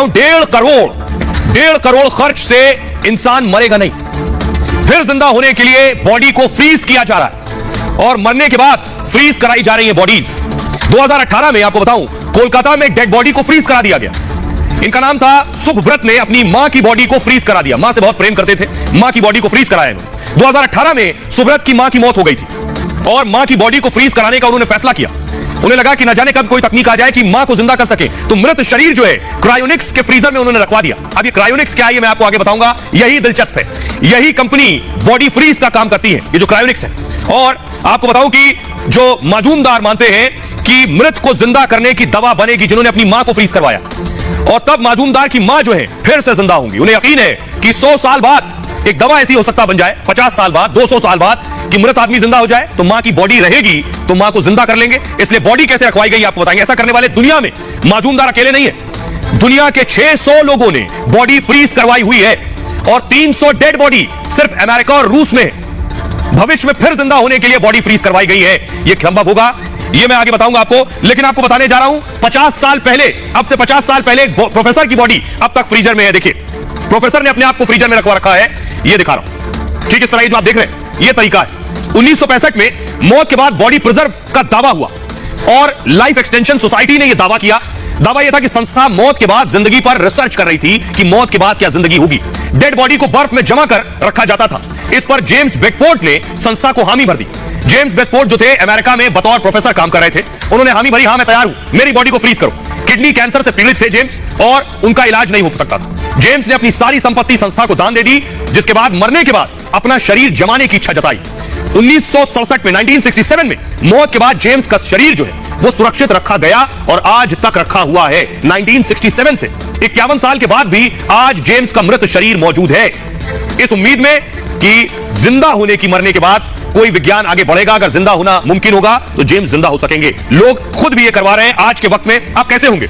डेढ़ करोड़ खर्च से इंसान मरेगा नहीं, फिर जिंदा होने के लिए बॉडी को फ्रीज किया जा रहा है और मरने के बाद फ्रीज कराई जा रही है बॉडीज। 2018 में आपको बताऊं, कोलकाता में डेड बॉडी को फ्रीज करा दिया गया। इनका नाम था सुभव्रत ने अपनी मां की बॉडी को फ्रीज करा दिया। मां से बहुत प्रेम करते थे, मां की बॉडी को फ्रीज कराया इन्होंने। 2018 में सुभव्रत की मां की मौत हो गई थी और मां की बॉडी को फ्रीज कराने का उन्होंने फैसला किया। उन्हें लगा कि न जाने कब कोई तकनीक आ जाए कि मां को जिंदा कर सके, तो मृत शरीर जो है क्रायोनिक्स के फ्रीजर में उन्होंने रखवा दिया। अब ये क्रायोनिक्स क्या है ये मैं आपको आगे बताऊंगा, यही दिलचस्प है। यही कंपनी बॉडी फ्रीज का काम करती है, ये जो क्रायोनिक्स है। और आपको बताऊं कि जो माजूमदार मानते हैं कि मृत को जिंदा करने की दवा बनेगी, जिन्होंने अपनी मां को फ्रीज करवाया और तब माजूमदार की मां जो है फिर से जिंदा होंगी। उन्हें यकीन है कि 100 साल बाद एक दवा ऐसी हो सकता बन जाए, 50 साल बाद, 200 साल बाद, कि मृत आदमी जिंदा हो जाए तो मां की बॉडी रहेगी तो मां को जिंदा कर लेंगे। इसलिए बॉडी कैसे रखवाई गई आपको बताएंगे। ऐसा करने वाले दुनिया में माजूमदार अकेले नहीं है, दुनिया के 600 लोगों ने बॉडी फ्रीज करवाई हुई है और 300 डेड बॉडी सिर्फ अमेरिका और रूस में भविष्य में फिर जिंदा होने के लिए बॉडी फ्रीज करवाई गई है। यह संभव होगा ये मैं आगे बताऊंगा आपको, लेकिन आपको बताने जा रहा हूं 50 साल पहले, अब से 50 साल पहले एक प्रोफेसर की बॉडी अब तक फ्रीजर में है। देखिए, प्रोफेसर ने अपने आप को फ्रीजर में रखवा रखा है, ये दिखा रहा हूं। ठीक इस तरह जो आप देख रहे हैं ये तरीका है। 1965 में मौत के बाद बॉडी प्रिजर्व का दावा हुआ और लाइफ एक्सटेंशन सोसाइटी ने यह दावा किया। दावा यह था कि संस्था मौत के बाद जिंदगी पर रिसर्च कर रही थी कि मौत के बाद क्या जिंदगी होगी। डेड बॉडी को बर्फ में जमा कर रखा जाता था। इस पर जेम्स बेकफोर्ड ने संस्था को हामी भर दी। जेम्स बेकफोर्ड जो थे अमेरिका में बतौर प्रोफेसर काम कर रहे थे, उन्होंने हामी भरी, हां मैं तैयार हूं, मेरी बॉडी को फ्रीज करो। किडनी कैंसर से पीड़ित थे जेम्स और उनका इलाज नहीं हो सकता था। जेम्स ने अपनी सारी संपत्ति संस्था को दान दे दी, जिसके बाद मरने के बाद अपना शरीर जमाने की इच्छा जताई। 1967 में 1967 में मौत के बाद जेम्स का शरीर जो है वो सुरक्षित रखा गया और आज तक रखा हुआ है। 1967 से 51 साल के बाद भी आज जेम्स का मृत शरीर मौजूद है, इस उम्मीद में कि जिंदा होने की, मरने के बाद कोई विज्ञान आगे बढ़ेगा, अगर जिंदा होना मुमकिन होगा तो जेम्स जिंदा हो सकेंगे। लोग खुद भी ये करवा रहे हैं आज के वक्त में। अब कैसे होंगे,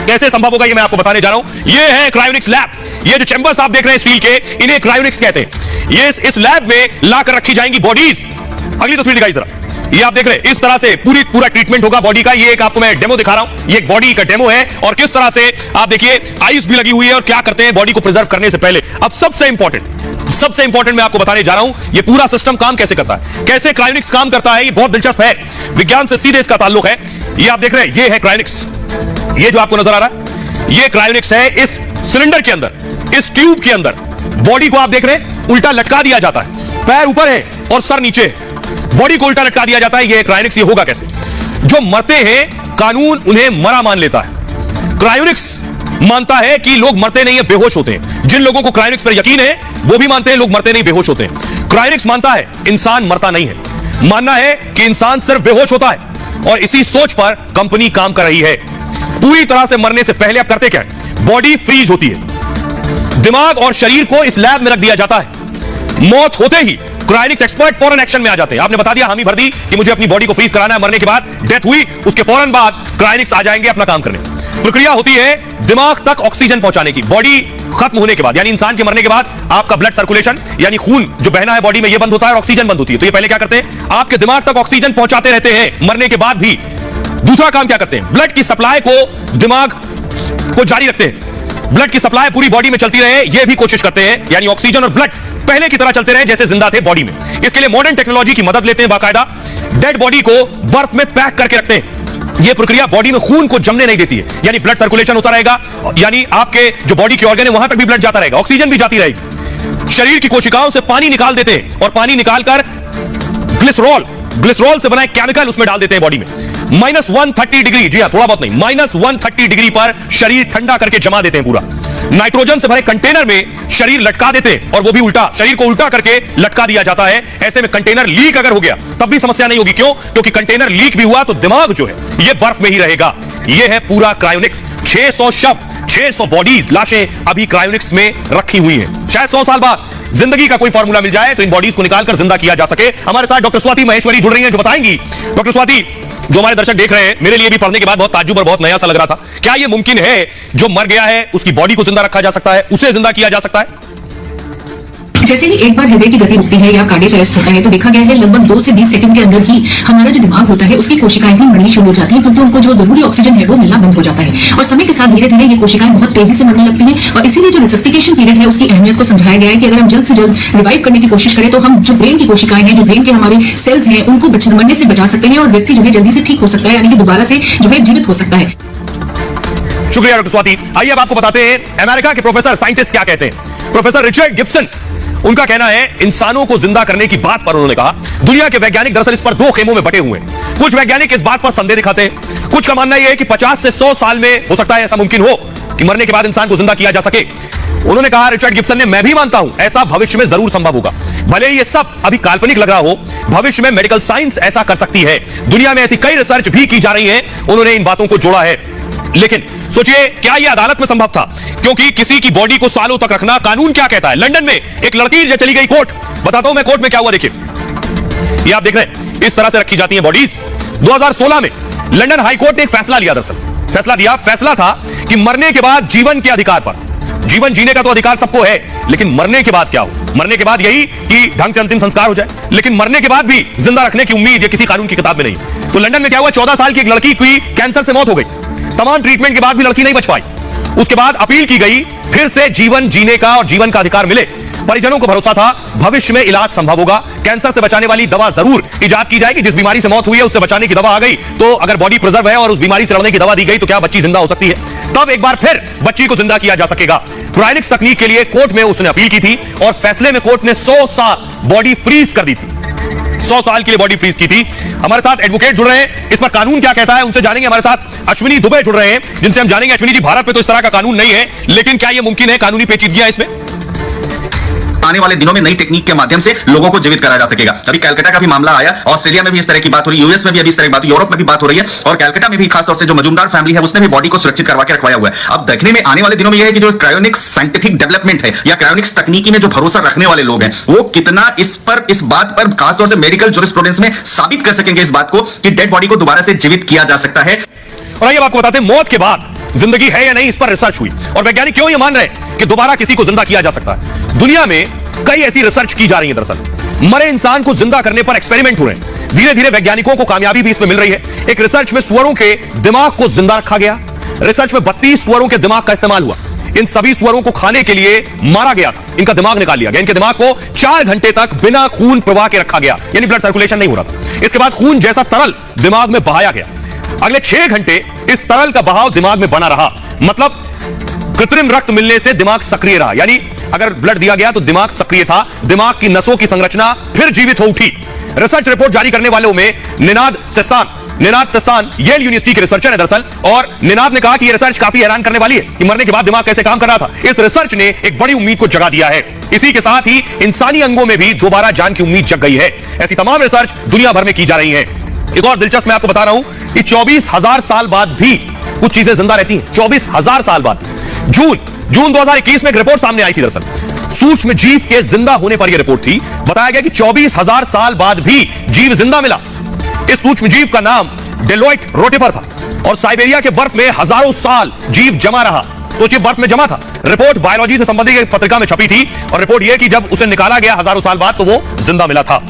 कैसे संभव होगा, ये मैं आपको बताने जा रहा हूं। ये है क्रायोनिक्स लैब। ये जो चैंबर्स आप देख रहे हैं स्टील के, इन्हें क्रायोनिक्स कहते हैं। ये इस लैब में लाकर रखी जाएंगी बॉडीज। अगली तस्वीर दिखाई जरा, ये आप देख रहे हैं, इस तरह से पूरा ट्रीटमेंट होगा बॉडी का। ये एक आपको मैं डेमो दिखा रहा हूं, ये एक बॉडी का डेमो है और किस तरह से आप देखिए आइस भी लगी हुई है और क्या करते हैं बॉडी को प्रिजर्व करने से पहले। अब सबसे इंपॉर्टेंट मैं आपको बताने जा रहा हूं, ये पूरा सिस्टम काम कैसे करता है, कैसे क्रायोनिक्स काम करता है। ये बहुत दिलचस्प है, विज्ञान से सीधे इसका ताल्लुक है। ये आप देख रहे हैं, ये है क्रायोनिक्स। ये जो आपको नजर आ रहा है ये क्रायोनिक्स है। इस सिलेंडर के अंदर, इस ट्यूब के अंदर बॉडी को आप देख रहे हैं उल्टा लटका दिया जाता है। पैर ऊपर है और सर नीचे है, बॉडी को उल्टा लटका दिया जाता है। ये क्रायोनिक्स, ये होगा कैसे? जो मरते हैं कानून उन्हें मरा मान लेता है। क्रायोनिक्स मानता है कि लोग मरते नहीं है, बेहोश होते हैं। जिन लोगों को क्रायोनिक्स पर यकीन है वो भी मानते हैं लोग मरते नहीं, बेहोश होते हैं। क्रायोनिक्स मानता है इंसान मरता नहीं है, मानना है कि इंसान सिर्फ बेहोश होता है और इसी सोच पर कंपनी काम कर रही है। पूरी तरह से मरने से पहले अब करते क्या है, बॉडी फ्रीज होती है, दिमाग और शरीर को इस लैब में रख दिया जाता है। मौत होते ही क्रायोनिक्स एक्सपर्ट फौरन एक्शन में आ जाते हैं। आपने बता दिया, हामी भर दी कि मुझे अपनी बॉडी को फ्रीज कराना है, मरने के बाद डेथ हुई, उसके फौरन बाद क्रायोनिक्स आ जाएंगे अपना काम करने। प्रक्रिया होती है दिमाग तक ऑक्सीजन पहुंचाने की। बॉडी खत्म होने के बाद, यानी इंसान के मरने के बाद, आपका ब्लड सर्कुलेशन यानी खून जो बहना है बॉडी में, ये बंद होता है और ऑक्सीजन बंद होती है। तो ये पहले क्या करते हैं, आपके दिमाग तक ऑक्सीजन पहुंचाते रहते हैं मरने के बाद भी। दूसरा काम क्या करते हैं, ब्लड की सप्लाई को दिमाग को जारी रखते हैं। ब्लड की सप्लाई पूरी बॉडी में चलती रहे, ये भी कोशिश करते हैं, यानी ऑक्सीजन और ब्लड पहले की तरह चलते रहे जैसे जिंदा थे बॉडी में। इसके लिए मॉडर्न टेक्नोलॉजी की मदद लेते हैं, बाकायदा डेड बॉडी को बर्फ में पैक करके रखते हैं। यह प्रक्रिया बॉडी में खून को जमने नहीं देती है, यानी ब्लड सर्कुलेशन होता रहेगा, यानी आपके जो बॉडी के ऑर्गन है वहां तक भी ब्लड जाता रहेगा, ऑक्सीजन भी जाती रहेगी। शरीर की कोशिकाओं से पानी निकाल देते हैं और पानी निकालकर ग्लिसरॉल से बना एक केमिकल उसमें डाल देते हैं बॉडी में। -130 डिग्री, जी हां, थोड़ा बहुत नहीं, -130 डिग्री पर शरीर ठंडा करके जमा देते हैं पूरा। नाइट्रोजन से भरे कंटेनर में शरीर लटका देते हैं और वो भी उल्टा, शरीर को उल्टा करके लटका दिया जाता है। ऐसे में कंटेनर लीक अगर हो गया तब भी समस्या नहीं होगी। क्यों? क्योंकि कंटेनर लीक भी हुआ तो दिमाग जो है ये बर्फ में ही रहेगा। ये है पूरा क्रायोनिक्स। 600 शव, 600 बॉडीज, लाशें अभी क्रायोनिक्स में रखी हुई हैं। शायद 100 साल बाद जिंदगी का कोई फॉर्मूला मिल जाए तो इन बॉडीज को निकालकर जिंदा किया जा सके। हमारे साथ डॉक्टर स्वाति महेश्वरी जुड़ रही हैं जो बताएंगी। डॉक्टर स्वाति, जो हमारे दर्शक देख रहे हैं, मेरे लिए भी पढ़ने के बाद बहुत ताज्जुब और बहुत नया सा लग रहा था, क्या यह मुमकिन है जो मर गया है उसकी बॉडी को जिंदा रखा जा सकता है, उसे जिंदा किया जा सकता है? जैसे ही एक बार हृदय की गति रुकती है या कार्डियक अरेस्ट होता है तो देखा गया है लगभग 2 से 20 सेकंड के अंदर ही हमारा जो दिमाग होता है उसकी कोशिकाएं भी मरनी शुरू हो जाती है, क्योंकि उनको जो जरूरी ऑक्सीजन है वो मिलना बंद हो जाता है और समय के साथ धीरे धीरे ये कोशिकाएं बहुत तेजी से मरने लगती हैं। और इसीलिए जो रिसस्टिकेशन पीरियड है उसकी अहमियत को समझाया गया है कि अगर हम जल्द से जल्द रिवाइव करने की कोशिश करें तो हम जो ब्रेन की कोशिकाएं हैं, जो ब्रेन के हमारे सेल्स हैं, उनको मरने से बचा सकते हैं और व्यक्ति जो है जल्दी से ठीक हो सकता है, यानी कि दोबारा से जो है जीवित हो सकता है। शुक्रिया डॉक्टर स्वाति। आइए अब आपको बताते हैं अमेरिका के प्रोफेसर साइंटिस्ट क्या कहते हैं। प्रोफेसर रिचर्ड गिब्सन, उनका कहना है इंसानों को जिंदा करने की बात पर उन्होंने कहा दुनिया के वैज्ञानिक दरअसल इस पर 2 खेमों में बटे हुए हैं। कुछ वैज्ञानिक इस बात पर संदेह दिखाते हैं, कुछ का मानना यह है कि 50 से 100 साल में हो सकता है ऐसा मुमकिन हो कि मरने के बाद इंसान को जिंदा किया जा सके। उन्होंने कहा, रिचर्ड गिब्सन ने, मैं भी मानता हूं ऐसा भविष्य में जरूर संभव होगा, भले ही ये सब अभी काल्पनिक लग रहा हो, भविष्य में मेडिकल साइंस ऐसा कर सकती है। दुनिया में ऐसी कई रिसर्च भी की जा रही है। उन्होंने इन बातों को जोड़ा है। लेकिन सोचिए, क्या यह अदालत में संभव था? क्योंकि किसी की बॉडी को सालों तक रखना, कानून क्या कहता है? लंदन में एक लड़की जो चली गई कोर्ट, बताता हूं मैं कोर्ट में क्या हुआ। देखिए, ये आप देख रहे हैं, इस तरह से रखी जाती हैं बॉडीज। 2016 में लंदन हाई कोर्ट ने एक फैसला लिया। दरअसल फैसला था कि मरने के बाद जीवन के अधिकार पर, जीवन जीने का तो अधिकार सबको है, लेकिन मरने के बाद क्या हो? मरने के बाद यही कि ढंग से अंतिम संस्कार हो जाए, लेकिन मरने के बाद भी जिंदा रखने की उम्मीद ये किसी कानून की किताब में नहीं। तो लंदन में क्या हुआ, 14 साल की एक लड़की की कैंसर से मौत हो गई। तमाम ट्रीटमेंट के बाद भी लड़की नहीं बच पाई। उसके बाद अपील की गई, फिर से जीवन जीने का और जीवन का अधिकार मिले। परिजनों को भरोसा था भविष्य में इलाज संभव होगा, कैंसर से बचाने वाली दवा जरूर इजाद की जाएगी। जिस बीमारी से मौत हुई है उससे बचाने की दवा आ गई, तो अगर बॉडी प्रिजर्व है और उस बीमारी से लड़ने की दवा दी गई तो क्या बच्ची जिंदा हो सकती है? तब एक बार फिर बच्ची को जिंदा किया जा सकेगा। क्रायोनिक्स तकनीक के लिए कोर्ट में उसने अपील की थी और फैसले में कोर्ट ने 100 साल बॉडी फ्रीज कर दी थी। 100 साल के लिए बॉडी फ्रीज की थी। हमारे साथ एडवोकेट जुड़ रहे हैं, इस पर कानून क्या कहता है उनसे जानेंगे। हमारे साथ अश्विनी दुबे जुड़ रहे हैं, जिनसे हम जानेंगे। अश्विनी जी, भारत में तो इस तरह का कानून नहीं है, लेकिन क्या यह मुमकिन है? कानूनी पेचीदगियां इसमें? आने वाले दिनों में नई टेक्निक के माध्यम से लोगों को जीवित करा जा सकेगा। अभी कलकत्ता का भी मामला आया, ऑस्ट्रेलिया में भी इस तरह की बात हो रही है, यूएस में भी अभी इस तरह की बात, यूरोप में भी बात हो रही है, और कलकत्ता में भी खासतौर से जो मजूमदार फैमिली है उसने भी बॉडी को सुरक्षित करवा के रखवाया हुआ है। अब देखने में आने वाले दिनों में यह है कि जो क्रायोनिक्स साइंटिफिक डेवलपमेंट है या क्रायोनिक्स तकनीकी में जो भरोसा रखने वाले लोग हैं वो कितना इस बात पर खासतौर से मेडिकल ज्यूरिस्प्रूडेंस में साबित कर सकेंगे इस बात को कि डेड बॉडी को दोबारा से जीवित किया जा सकता है। और आइए आपको बताते हैं, मौत के बाद जिंदगी है या नहीं, इस पर रिसर्च हुई और वैज्ञानिक क्यों ये मान रहे हैं कि दोबारा किसी को जिंदा किया जा सकता है। दुनिया में कई ऐसी रिसर्च की जा रही है। दरअसल मरे इंसान को जिंदा करने पर एक्सपेरिमेंट हो रहे हैं। धीरे धीरे वैज्ञानिकों को कामयाबी भी इसमें मिल रही है। एक रिसर्च में सुअरों के दिमाग को जिंदा रखा गया। रिसर्च में 32 सुअरों के दिमाग का इस्तेमाल हुआ। इन सभी सुअरों को खाने के लिए मारा गया था, इनका दिमाग निकाल लिया गया। इनके दिमाग को 4 घंटे तक बिना खून प्रवाह के रखा गया, यानी ब्लड सर्कुलेशन नहीं हो रहा था। इसके बाद खून जैसा तरल दिमाग में बहाया गया। अगले 6 घंटे इस तरल का बहाव दिमाग में बना रहा, मतलब कृत्रिम रक्त मिलने से दिमाग सक्रिय रहा, यानी अगर ब्लड दिया गया तो दिमाग सक्रिय था। दिमाग की नसों की संरचना फिर जीवित हो उठी। रिसर्च रिपोर्ट जारी करने वालों में निनाद सेस्तान येल यूनिवर्सिटी के रिसर्चर है दरअसल, और निनाद ने कहा कि यह रिसर्च काफी हैरान करने वाली है कि मरने के बाद दिमाग कैसे काम कर रहा था। इस रिसर्च ने एक बड़ी उम्मीद को जगा दिया है। इसी के साथ ही इंसानी अंगों में भी दोबारा जान की उम्मीद जग गई है। ऐसी तमाम रिसर्च दुनिया भर में की जा रही है। एक और दिलचस्प मैं आपको बता रहा हूं कि 24,000 साल बाद भी कुछ चीजें जिंदा रहती हैं। 24,000 साल बाद जून 2021 में एक रिपोर्ट सामने आई थी। दरअसल सूक्ष्म जीव के जिंदा होने पर यह रिपोर्ट थी। बताया गया कि 24,000 साल बाद भी जीव जिंदा मिला। इस सूक्ष्म जीव का नाम डेलोइट रोटिफर था और साइबेरिया के बर्फ में हजारों साल जीव जमा रहा। तो ये बर्फ में जमा था। रिपोर्ट बायोलॉजी से संबंधित एक पत्रिका में छपी थी और रिपोर्ट यह कि जब उसे निकाला गया हजारों साल बाद तो वो जिंदा मिला था।